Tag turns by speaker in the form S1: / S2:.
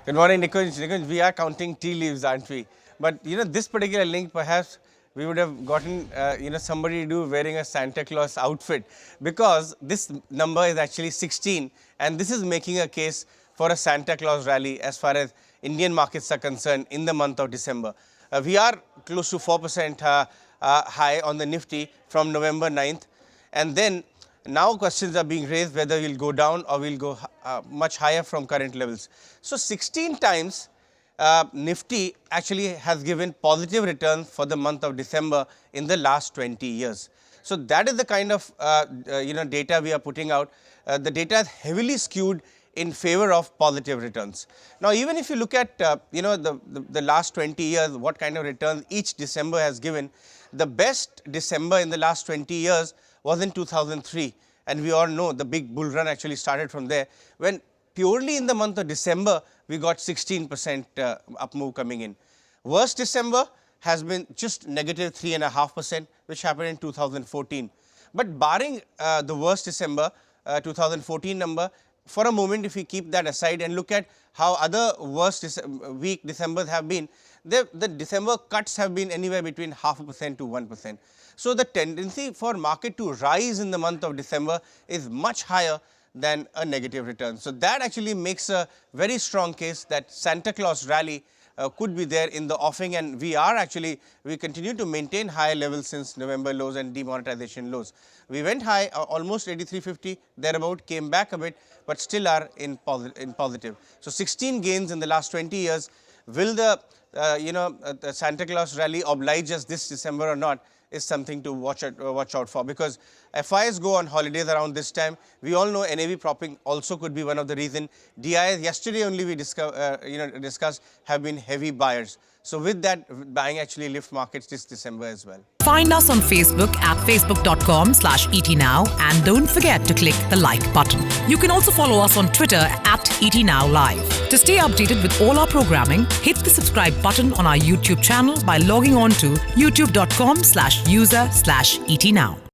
S1: Good morning, Nikunj. Nikunj, we are counting tea leaves, aren't we? But this particular link, perhaps we would have gotten somebody to do wearing a Santa Claus outfit, because this number is actually 16, and this is making a case for a Santa Claus rally as far as Indian markets are concerned in the month of December. We are close to 4% high on the Nifty from November 9th, and then now questions are being raised whether we'll go down or we'll go much higher from current levels. So 16 times Nifty actually has given positive returns for the month of December in the last 20 years. So that is the kind of data we are putting out. The data is heavily skewed in favor of positive returns. Now, even if you look at the last 20 years, what kind of returns each December has given, the best December in the last 20 years was in 2003, and we all know the big bull run actually started from there, when purely in the month of December we got 16% up move coming in. Worst December has been just negative 3.5%, which happened in 2014. But barring the worst December, 2014 number, for a moment if we keep that aside and look at how other worst weak Decembers have been, the December cuts have been anywhere between 0.5% to 1%. So the tendency for market to rise in the month of December is much higher than a negative return. So that actually makes a very strong case that Santa Claus rally could be there in the offing, and we continue to maintain high levels since November lows and demonetization lows. We went high almost 83.50 thereabout, came back a bit, but still are in positive. So 16 gains in the last 20 years. Will the Santa Claus rally oblige us this December or not is something to watch out for, because FIs go on holidays around this time. We all know NAV propping also could be one of the reasons. DIs yesterday only we discussed have been heavy buyers. So with that, buying actually lift markets this December as well.
S2: Find us on Facebook at facebook.com/ETNow, and don't forget to click the like button. You can also follow us on Twitter at ETNowLive. To stay updated with all our programming, hit the subscribe button on our YouTube channel by logging on to youtube.com/user/ETNow.